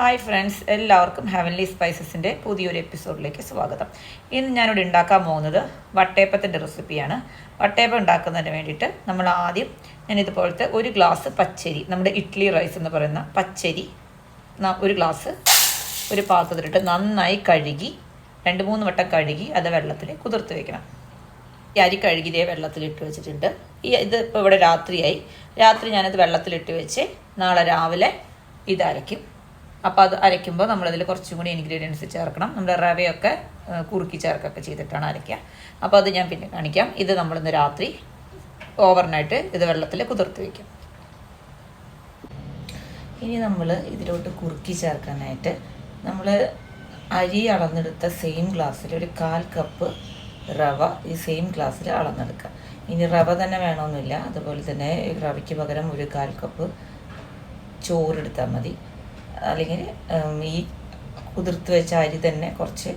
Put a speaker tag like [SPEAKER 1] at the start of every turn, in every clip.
[SPEAKER 1] Hi friends, എല്ലാവർക്കും heavenly സ്പൈസസിൻ്റെ പുതിയൊരു എപ്പിസോഡിലേക്ക് സ്വാഗതം. ഇന്ന് ഞാനിവിടെ ഉണ്ടാക്കാൻ പോകുന്നത് വട്ടയപ്പത്തിൻ്റെ റെസിപ്പിയാണ്. വട്ടയപ്പം ഉണ്ടാക്കുന്നതിന് വേണ്ടിയിട്ട് നമ്മൾ ആദ്യം ഞാനിതുപോലത്തെ ഒരു ഗ്ലാസ് പച്ചരി, നമ്മുടെ ഇഡ്ഡലി റൈസ് എന്ന് പറയുന്ന പച്ചരി ഒരു ഗ്ലാസ് ഒരു പാത്രത്തിലിട്ട് നന്നായി കഴുകി 2-3 വട്ടം കഴുകി അത് വെള്ളത്തിൽ കുതിർത്ത് വെക്കണം. ഈ അരി കഴുകി ഇതേ വെള്ളത്തിലിട്ട് വെച്ചിട്ടുണ്ട്. ഇത് ഇപ്പോൾ ഇവിടെ രാത്രി ഞാനത് വെള്ളത്തിലിട്ട് വെച്ച് നാളെ രാവിലെ ഇത് അരയ്ക്കും. അപ്പോൾ അത് അരയ്ക്കുമ്പോൾ നമ്മളതിൽ കുറച്ചും കൂടി ഇൻഗ്രീഡിയൻസ് ചേർക്കണം. നമ്മുടെ റവയൊക്കെ കുറുക്കി ചേർക്കൊക്കെ ചെയ്തിട്ടാണ് അരയ്ക്കുക. അപ്പോൾ അത് ഞാൻ പിന്നെ കാണിക്കാം. ഇത് നമ്മളിന്ന് രാത്രി ഓവർനൈറ്റ് ഇത് വെള്ളത്തിൽ കുതിർത്ത് വയ്ക്കും. ഇനി നമ്മൾ ഇതിലോട്ട് കുറുക്കി ചേർക്കാനായിട്ട് നമ്മൾ അരി അളന്നെടുത്ത സെയിം ഗ്ലാസ്സിൽ ഒരു 1/4 കപ്പ് റവ ഈ സെയിം ഗ്ലാസ്സിൽ അളന്നെടുക്കുക. ഇനി റവ തന്നെ വേണമെന്നില്ല, അതുപോലെ തന്നെ റവയ്ക്ക് പകരം ഒരു 1/4 കപ്പ് ചോറെടുത്താൽ മതി. അല്ലെങ്കിൽ ഈ കുതിർത്ത് വെച്ച അരി തന്നെ കുറച്ച്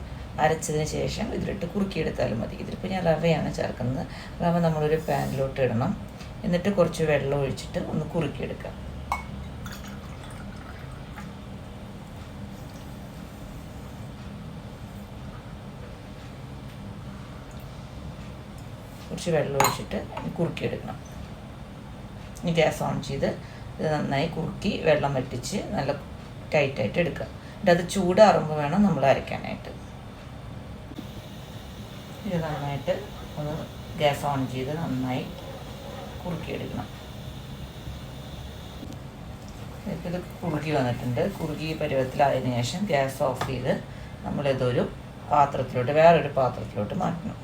[SPEAKER 1] അരച്ചതിന് ശേഷം ഇതിലിട്ട് കുറുക്കിയെടുത്താലും മതി. ഇതിലിപ്പോൾ ഞാൻ റവയാണ് ചേർക്കുന്നത്. റവ നമ്മളൊരു പാനിലോട്ട് ഇടണം. എന്നിട്ട് കുറച്ച് വെള്ളം ഒഴിച്ചിട്ട് ഒന്ന് കുറുക്കിയെടുക്കാം. കുറച്ച് വെള്ളം ഒഴിച്ചിട്ട് കുറുക്കിയെടുക്കണം. ഇനി ഗ്യാസ് ഓൺ ചെയ്ത് ഇത് നന്നായി കുറുക്കി വെള്ളം വറ്റിച്ച് നല്ല ടൈറ്റായിട്ട് എടുക്കുക. എന്നിട്ട് അത് ചൂടാറുമ്പോൾ വേണം നമ്മൾ അരയ്ക്കാനായിട്ട്. ഇത് നന്നായിട്ട് ഒന്ന് ഗ്യാസ് ഓൺ ചെയ്ത് നന്നായി കുറുക്കിയെടുക്കണം. ഇത് കുറുകി വന്നിട്ടുണ്ട്. കുറുകി പരുവത്തിലായതിനു ശേഷം ഗ്യാസ് ഓഫ് ചെയ്ത് നമ്മളിതൊരു വേറൊരു പാത്രത്തിലോട്ട് മാറ്റണം.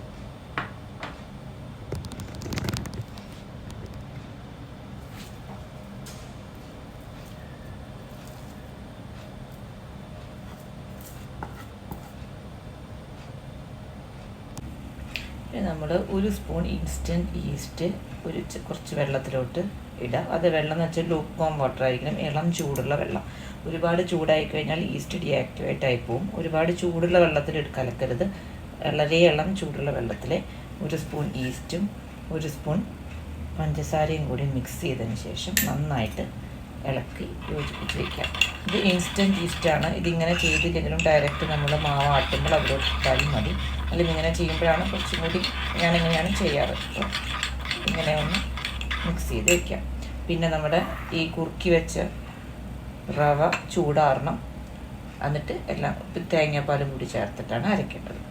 [SPEAKER 1] നമ്മൾ 1 സ്പൂൺ ഇൻസ്റ്റൻറ്റ് ഈസ്റ്റ് കുറച്ച് വെള്ളത്തിലോട്ട് ഇടുക. അത് വെള്ളം എന്ന് വെച്ചാൽ ലൂക്ക്വാം വാട്ടർ ആയിരിക്കണം, ഇളം ചൂടുള്ള വെള്ളം. ഒരുപാട് ചൂടായി കഴിഞ്ഞാൽ ഈസ്റ്റ് ഡീആക്ടിവേറ്റ് ആയി പോവും. ഒരുപാട് ചൂടുള്ള വെള്ളത്തിൽ കലക്കരുത്. വളരെ ഇളം ചൂടുള്ള വെള്ളത്തിൽ 1 സ്പൂൺ ഈസ്റ്റും 1 സ്പൂൺ പഞ്ചസാരയും കൂടി മിക്സ് ചെയ്തതിന് ശേഷം നന്നായിട്ട് ഇളക്കി യോജിപ്പിച്ച് വയ്ക്കാം. ഇത് ഇൻസ്റ്റൻറ്റ് ഈസ്റ്റാണ്. ഇതിങ്ങനെ ചെയ്തില്ലെങ്കിലും ഡയറക്റ്റ് നമ്മൾ മാവ് ആട്ടുമ്പോൾ അതിലോട്ട് ഇട്ടാലും മതി. അല്ലെങ്കിൽ ഇങ്ങനെ ചെയ്യുമ്പോഴാണ് കുറച്ചും കൂടി ഞാനിങ്ങനെയാണ് ചെയ്യാറ്. ഇങ്ങനെ ഒന്ന് മിക്സ് ചെയ്ത് വയ്ക്കാം. പിന്നെ നമ്മുടെ ഈ കുറുക്കി വെച്ച റവ ചൂടാറണം. എന്നിട്ട് എല്ലാം തേങ്ങാപ്പാലും കൂടി ചേർത്തിട്ടാണ് അരയ്ക്കേണ്ടത്.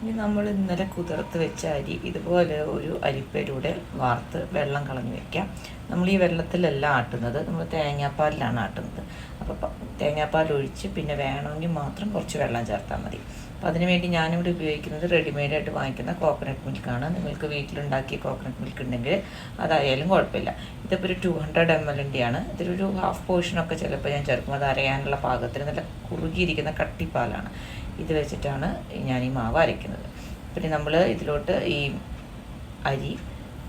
[SPEAKER 1] ഇനി നമ്മൾ ഇന്നലെ കുതിർത്ത് വെച്ച അരി ഇതുപോലെ ഒരു അരിപ്പയിലൂടെ വാർത്ത് വെള്ളം കളഞ്ഞ് വയ്ക്കാം. നമ്മൾ ഈ വെള്ളത്തിലല്ല ആട്ടുന്നത്, നമ്മൾ തേങ്ങാപ്പാലിലാണ് ആട്ടുന്നത്. അപ്പോൾ തേങ്ങാപ്പാൽ ഒഴിച്ച് പിന്നെ വേണമെങ്കിൽ മാത്രം കുറച്ച് വെള്ളം ചേർത്താൽ മതി. അപ്പോൾ അതിനുവേണ്ടി ഞാനിവിടെ ഉപയോഗിക്കുന്നത് റെഡിമെയ്ഡായിട്ട് വാങ്ങിക്കുന്ന കോക്കനട്ട് മിൽക്കാണ്. നിങ്ങൾക്ക് വീട്ടിലുണ്ടാക്കിയ കോക്കനട്ട് മിൽക്ക് ഉണ്ടെങ്കിൽ അതായാലും കുഴപ്പമില്ല. ഇതിപ്പോൾ ഒരു 200 ml ഇതിലൊരു ഹാഫ് പോർഷനൊക്കെ ചിലപ്പോൾ ഞാൻ ചേർക്കും. അത് അരയാനുള്ള പാകത്തിന് നല്ല കുറുകിയിരിക്കുന്ന കട്ടിപ്പാലാണ്. ഇത് വെച്ചിട്ടാണ് ഞാൻ ഈ മാവ് അരയ്ക്കുന്നത്. പിന്നെ നമ്മൾ ഇതിലോട്ട് ഈ അരി,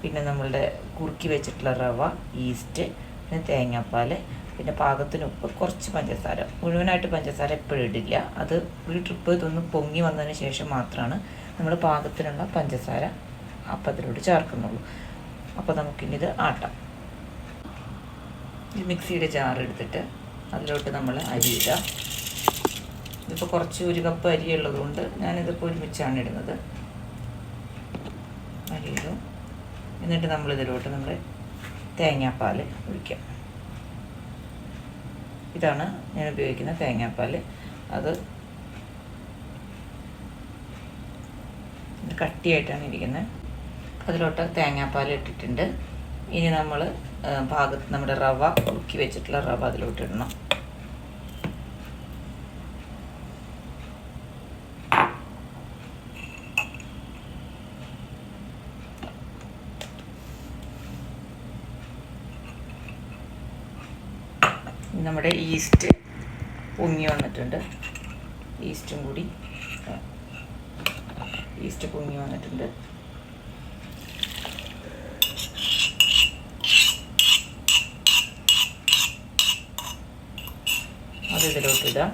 [SPEAKER 1] പിന്നെ നമ്മളുടെ കുറുക്കി വെച്ചിട്ടുള്ള റവ, ഈസ്റ്റ്, പിന്നെ തേങ്ങാപ്പാൽ, പിന്നെ പാകത്തിന് ഉപ്പ്, കുറച്ച് പഞ്ചസാര. മുഴുവനായിട്ട് പഞ്ചസാര എപ്പോഴും ഇടില്ല. അത് ഒരു ട്രിപ്പ് ഇതൊന്ന് പൊങ്ങി വന്നതിന് ശേഷം മാത്രമാണ് നമ്മൾ പാകത്തിനുള്ള പഞ്ചസാര അപ്പത്തിലോട്ട് ചേർക്കുന്നുള്ളൂ. അപ്പോൾ നമുക്കിനിത് ആട്ടാം. ഈ മിക്സിയുടെ ജാറെടുത്തിട്ട് അതിലോട്ട് നമ്മൾ അരി ഇടാം. ഇതിപ്പോൾ കുറച്ച് 1 കപ്പ് അരി ഉള്ളതുകൊണ്ട് ഞാനിതിപ്പോൾ ഒരുമിച്ചാണ് ഇടുന്നത്. അരി ഇടും. എന്നിട്ട് നമ്മളിതിലോട്ട് നമ്മുടെ തേങ്ങാപ്പാൽ ഒഴിക്കാം. ഇതാണ് ഞാൻ ഉപയോഗിക്കുന്ന തേങ്ങാപ്പാൽ. അത് കട്ടിയായിട്ടാണ് ഇരിക്കുന്നത്. അതിലോട്ട് തേങ്ങാപ്പാൽ ഇട്ടിട്ടുണ്ട്. ഇനി നമ്മൾ നമ്മുടെ റവ കുറുക്കി വെച്ചിട്ടുള്ള റവ അതിലോട്ട് ഇടണം. നമ്മുടെ ഈസ്റ്റ് പൊങ്ങി വന്നിട്ടുണ്ട്. ഈസ്റ്റ് പൊങ്ങി വന്നിട്ടുണ്ട്. അത് ഇതിലോട്ടിടാം.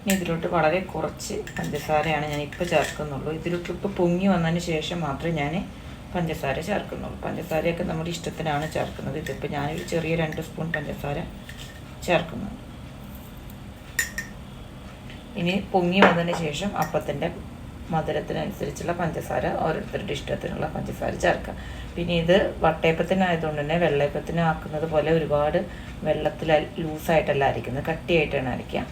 [SPEAKER 1] ഇനി ഇതിലോട്ട് വളരെ കുറച്ച് പഞ്ചസാരയാണ് ഞാൻ ഇപ്പോൾ ചേർക്കുന്നുള്ളൂ. ഇതിലോട്ട് ഇപ്പോൾ പൊങ്ങി വന്നതിന് ശേഷം മാത്രമേ ഞാൻ പഞ്ചസാര ചേർക്കുന്നുള്ളൂ. പഞ്ചസാരയൊക്കെ നമ്മുടെ ഇഷ്ടത്തിനാണ് ചേർക്കുന്നത്. ഇതിപ്പോൾ ഞാനൊരു ചെറിയ 2 സ്പൂൺ പഞ്ചസാര ചേർക്കുന്നുണ്ട്. ഇനി പൊങ്ങി വന്നതിന് ശേഷം അപ്പത്തിൻ്റെ മധുരത്തിനനുസരിച്ചുള്ള പഞ്ചസാര ഓരോരുത്തരുടെ ഇഷ്ടത്തിനുള്ള പഞ്ചസാര ചേർക്കുക. പിന്നെ ഇത് വട്ടയപ്പത്തിനായതുകൊണ്ട് തന്നെ വെള്ളയപ്പത്തിന് ആക്കുന്നത് പോലെ ഒരുപാട് വെള്ളത്തിൽ ലൂസായിട്ടല്ല അരയ്ക്കുന്നത്, കട്ടിയായിട്ടാണ് അരയ്ക്കുക.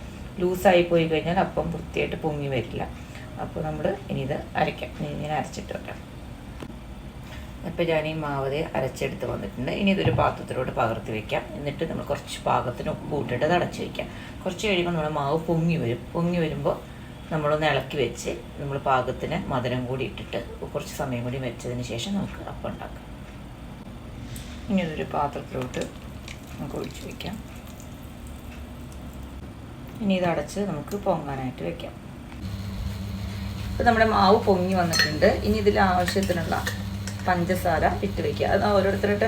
[SPEAKER 1] ലൂസായി പോയി കഴിഞ്ഞാൽ അപ്പം വൃത്തിയായിട്ട് പൊങ്ങി വരില്ല. അപ്പോൾ നമ്മൾ ഇനി ഇത് അരയ്ക്കാം. ഇങ്ങനെ അരച്ചിട്ട് വരാം. അപ്പോൾ ഞാൻ ഈ മാവതേ അരച്ചെടുത്ത് വന്നിട്ടുണ്ട്. ഇനി ഇതൊരു പാത്രത്തിലോട്ട് പകർത്തി വയ്ക്കാം. എന്നിട്ട് നമ്മൾ കുറച്ച് പാകത്തിന് ഉപ്പ് ഇട്ടിട്ട് അത് അടച്ച് വയ്ക്കാം. കുറച്ച് കഴിയുമ്പോൾ നമ്മുടെ മാവ് പൊങ്ങി വരും. പൊങ്ങി വരുമ്പോൾ നമ്മളൊന്ന് ഇളക്കി വെച്ച് നമ്മൾ പാകത്തിന് മധുരം കൂടി ഇട്ടിട്ട് കുറച്ച് സമയം കൂടി വെച്ചതിന് ശേഷം നമുക്ക് അപ്പം ഉണ്ടാക്കാം. ഇനി ഇതൊരു പാത്രത്തിലോട്ട് നമുക്ക് ഒഴിച്ച് വയ്ക്കാം. ഇനി ഇത് അടച്ച് നമുക്ക് പൊങ്ങാനായിട്ട് വെക്കാം. ഇപ്പോൾ നമ്മുടെ മാവ് പൊങ്ങി വന്നിട്ടുണ്ട്. ഇനി ഇതിൽ ആവശ്യത്തിനുള്ള പഞ്ചസാര ഇട്ട് വയ്ക്കുക. അത് ഓരോരുത്തരുടെ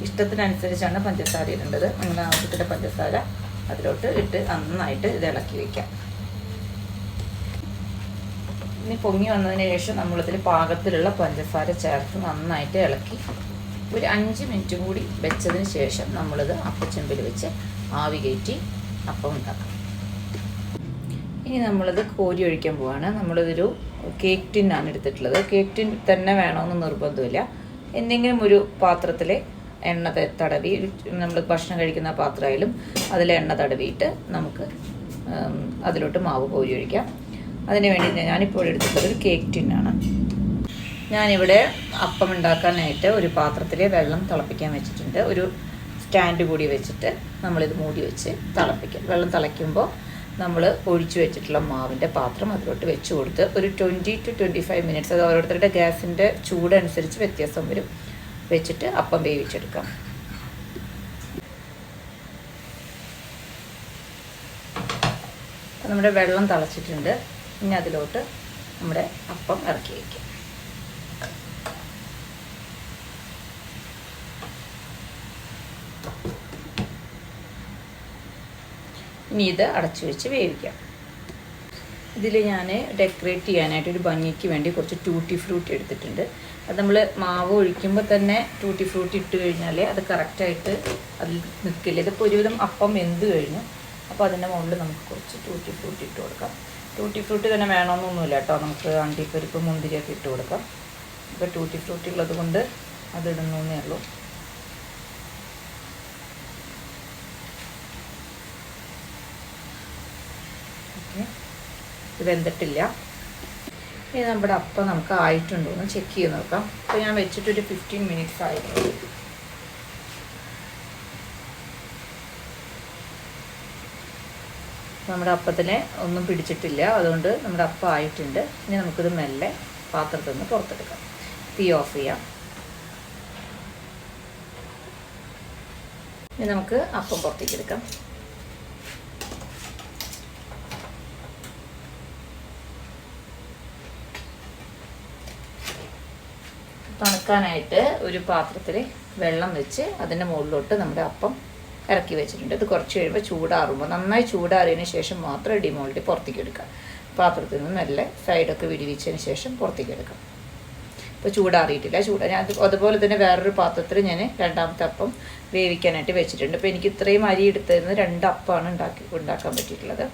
[SPEAKER 1] ഇഷ്ടത്തിനനുസരിച്ചാണ് പഞ്ചസാര ഇടേണ്ടത്. നിങ്ങളുടെ ആവശ്യത്തിൻ്റെ പഞ്ചസാര അതിലോട്ട് ഇട്ട് നന്നായിട്ട് ഇത് ഇളക്കി വയ്ക്കാം. ഇനി പൊങ്ങി വന്നതിന് ശേഷം നമ്മളിതിൽ പാകത്തിലുള്ള പഞ്ചസാര ചേർത്ത് നന്നായിട്ട് ഇളക്കി ഒരു 5 മിനിറ്റ് കൂടി വെച്ചതിന് ശേഷം നമ്മളിത് അപ്പച്ചെമ്പിൽ വെച്ച് ആവി കയറ്റി അപ്പം ഉണ്ടാക്കാം. ഇനി നമ്മളിത് കോരി ഒഴിക്കാൻ പോവാണ്. നമ്മളിതൊരു കേക്ക് ടിന്നാണ് എടുത്തിട്ടുള്ളത്. കേക്ക് ടിൻ തന്നെ വേണമെന്ന് നിർബന്ധമില്ല. എന്തെങ്കിലും ഒരു പാത്രത്തിൽ എണ്ണ തടവി, നമ്മൾ ഭക്ഷണം കഴിക്കുന്ന പാത്രമായാലും അതിൽ എണ്ണ തടവിയിട്ട് നമുക്ക് അതിലോട്ട് മാവ് കോരി ഒഴിക്കാം. അതിന് വേണ്ടി ഞാനിപ്പോൾ എടുത്തിട്ടുള്ളത് ഒരു കേക്ക് ടിന്നാണ്. ഞാനിവിടെ അപ്പം ഉണ്ടാക്കാനായിട്ട് ഒരു പാത്രത്തിൽ വെള്ളം തിളപ്പിക്കാൻ വെച്ചിട്ടുണ്ട്. ഒരു സ്റ്റാൻഡ് കൂടി വെച്ചിട്ട് നമ്മളിത് മൂടി വെച്ച് തിളപ്പിക്കാം. വെള്ളം തിളയ്ക്കുമ്പോൾ നമ്മൾ ഒഴിച്ചു വെച്ചിട്ടുള്ള മാവിൻ്റെ പാത്രം അതിലോട്ട് വെച്ച് കൊടുത്ത് ഒരു 20 to 25 മിനിറ്റ്സ്, അത് ഓരോരുത്തരുടെ ഗ്യാസിൻ്റെ ചൂടനുസരിച്ച് വ്യത്യാസം വരും, വെച്ചിട്ട് അപ്പം വേവിച്ചെടുക്കാം. നമ്മുടെ വെള്ളം തിളച്ചിട്ടുണ്ട്. ഇനി അതിലോട്ട് നമ്മുടെ അപ്പം ഇറക്കി വയ്ക്കാം. ഇനി ഇത് അടച്ചു വെച്ച് വേവിക്കാം. ഇതിൽ ഞാൻ ഡെക്കറേറ്റ് ചെയ്യാനായിട്ട് ഒരു ഭംഗിക്ക് വേണ്ടി കുറച്ച് ടൂട്ടി ഫ്രൂട്ടി എടുത്തിട്ടുണ്ട്. അത് നമ്മൾ മാവ് ഒഴിക്കുമ്പോൾ തന്നെ ടൂട്ടി ഫ്രൂട്ടി ഇട്ട് കഴിഞ്ഞാൽ അത് കറക്റ്റായിട്ട് അതിൽ നിൽക്കില്ല. ഇതിപ്പോൾ ഒരുവിധം അപ്പം വെന്ത് കഴിഞ്ഞു. അപ്പോൾ അതിൻ്റെ മുകളിൽ നമുക്ക് കുറച്ച് ടൂട്ടി ഫ്രൂട്ടി ഇട്ട് കൊടുക്കാം. ടൂട്ടി ഫ്രൂട്ടി തന്നെ വേണമെന്നൊന്നുമില്ല കേട്ടോ, നമുക്ക് അണ്ടിപ്പരിപ്പ് മുന്തിരിയൊക്കെ ഇട്ട് കൊടുക്കാം. ഇപ്പോൾ ടൂട്ടി ഫ്രൂട്ടി ഉള്ളത് കൊണ്ട് അതിടുന്നേ ഉള്ളൂ. ഇത് വെന്തിട്ടില്ല. ഇനി നമ്മുടെ അപ്പം നമുക്ക് ആയിട്ടുണ്ടോ എന്ന് ചെക്ക് ചെയ്ത് നോക്കാം. അപ്പോൾ ഞാൻ വെച്ചിട്ടൊരു 15 മിനിറ്റ്സ് ആയിട്ടുണ്ട്. നമ്മുടെ അപ്പത്തിനെ ഒന്നും പിടിച്ചിട്ടില്ല, അതുകൊണ്ട് നമ്മുടെ അപ്പം ആയിട്ടുണ്ട്. ഇനി നമുക്കിത് മെല്ലെ പാത്രത്തിൽ നിന്ന് പുറത്തെടുക്കാം. തീ ഓഫ് ചെയ്യാം. ഇനി നമുക്ക് അപ്പം പുറത്തേക്ക് എടുക്കാം. തണുക്കാനായിട്ട് ഒരു പാത്രത്തിൽ വെള്ളം വെച്ച് അതിൻ്റെ മുകളിലോട്ട് നമ്മുടെ അപ്പം ഇറക്കി വെച്ചിട്ടുണ്ട്. ഇത് കുറച്ച് കഴിയുമ്പോൾ ചൂടാറുമ്പോൾ, നന്നായി ചൂടാറിയതിന് ശേഷം മാത്രം ഡിമോൾഡ് പുറത്തേക്ക് എടുക്കാം. പാത്രത്തിൽ നിന്ന് മെല്ലെ സൈഡൊക്കെ വിടിവിച്ചതിന് ശേഷം പുറത്തേക്ക് എടുക്കാം. ഇപ്പോൾ ചൂടാറിയിട്ടില്ല. ഞാൻ അതുപോലെ തന്നെ വേറൊരു പാത്രത്തിൽ ഞാൻ രണ്ടാമത്തെ അപ്പം വേവിക്കാനായിട്ട് വെച്ചിട്ടുണ്ട്. അപ്പോൾ എനിക്ക് ഇത്രയും അരി എടുത്തതിന് 2 അപ്പമാണ് ഉണ്ടാക്കാൻ പറ്റിയിട്ടുള്ളത്.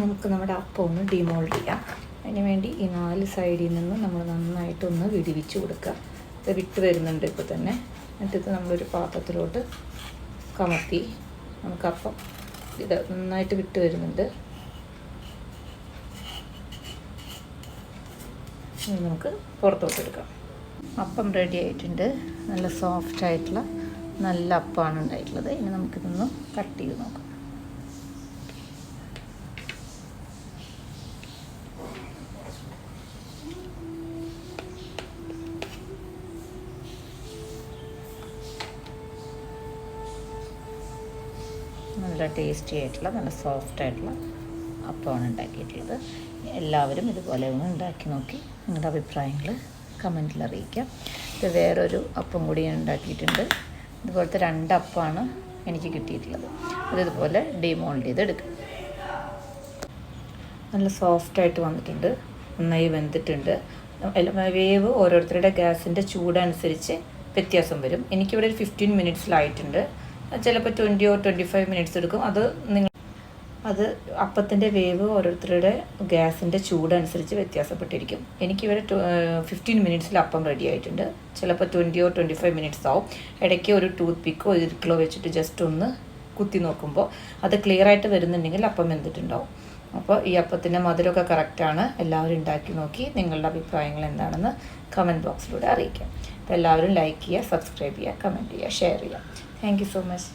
[SPEAKER 1] നമുക്ക് നമ്മുടെ അപ്പം ഒന്ന് ഡിമോൾഡ് ചെയ്യാം. അതിന് വേണ്ടി ഈ 4 സൈഡിൽ നിന്ന് നമ്മൾ നന്നായിട്ടൊന്ന് വിടിവിച്ച് കൊടുക്കുക. ഇത് വിട്ട് വരുന്നുണ്ട് ഇപ്പോൾ തന്നെ. എന്നിട്ട് നമ്മളൊരു പാത്രത്തിലോട്ട് കമത്തി നമുക്കപ്പം ഇത് നന്നായിട്ട് വിട്ട് വരുന്നുണ്ട്. നമുക്ക് പുറത്തോട്ട് എടുക്കാം. അപ്പം റെഡി ആയിട്ടുണ്ട്. നല്ല സോഫ്റ്റ് ആയിട്ടുള്ള നല്ല അപ്പമാണ് ഉണ്ടായിട്ടുള്ളത്. ഇനി നമുക്കിതൊന്ന് കട്ട് ചെയ്ത് നോക്കാം. നല്ല ടേസ്റ്റി ആയിട്ടുള്ള നല്ല സോഫ്റ്റ് ആയിട്ടുള്ള അപ്പമാണ് ഉണ്ടാക്കിയിട്ടുള്ളത്. എല്ലാവരും ഇതുപോലെ ഒന്ന് ഉണ്ടാക്കി നോക്കി നിങ്ങളുടെ അഭിപ്രായങ്ങൾ കമൻറ്റിൽ അറിയിക്കാം. ഇത് വേറൊരു അപ്പം കൂടി ഞാൻ ഉണ്ടാക്കിയിട്ടുണ്ട്. ഇതുപോലത്തെ 2 അപ്പമാണ് എനിക്ക് കിട്ടിയിട്ടുള്ളത്. അതിതുപോലെ ഡിമോൾഡ് ചെയ്തെടുക്കും. നല്ല സോഫ്റ്റായിട്ട് വന്നിട്ടുണ്ട്, നന്നായി വെന്തിട്ടുണ്ട്. വേവ് ഓരോരുത്തരുടെ ഗ്യാസിൻ്റെ ചൂടനുസരിച്ച് വ്യത്യാസം വരും. എനിക്കിവിടെ ഒരു 15 മിനിറ്റ്സിലായിട്ടുണ്ട്. ചിലപ്പോൾ 20 or 25 മിനിറ്റ്സ് എടുക്കും. അത് അപ്പത്തിൻ്റെ വേവ് ഓരോരുത്തരുടെ ഗ്യാസിൻ്റെ ചൂടനുസരിച്ച് വ്യത്യാസപ്പെട്ടിരിക്കും. എനിക്കിവിടെ 15 മിനിറ്റ്സിൽ അപ്പം റെഡി ആയിട്ടുണ്ട്. ചിലപ്പോൾ 20 or 25 മിനിറ്റ്സ് ആവും. ഇടയ്ക്ക് ഒരു ടൂത്ത് പിക്കോ ഇരിക്കിളോ വെച്ചിട്ട് ജസ്റ്റ് ഒന്ന് കുത്തി നോക്കുമ്പോൾ അത് ക്ലിയർ ആയിട്ട് വരുന്നുണ്ടെങ്കിൽ അപ്പം വെന്തിട്ടുണ്ടാവും. അപ്പോൾ ഈ അപ്പത്തിൻ്റെ മധുരമൊക്കെ കറക്റ്റാണ്. എല്ലാവരും ഉണ്ടാക്കി നോക്കി നിങ്ങളുടെ അഭിപ്രായങ്ങൾ എന്താണെന്ന് കമൻറ്റ് ബോക്സിലൂടെ അറിയിക്കാം. അപ്പോൾ എല്ലാവരും ലൈക്ക് ചെയ്യുക, സബ്സ്ക്രൈബ് ചെയ്യുക, കമൻറ്റ് ചെയ്യുക, ഷെയർ ചെയ്യുക. Thank you so much.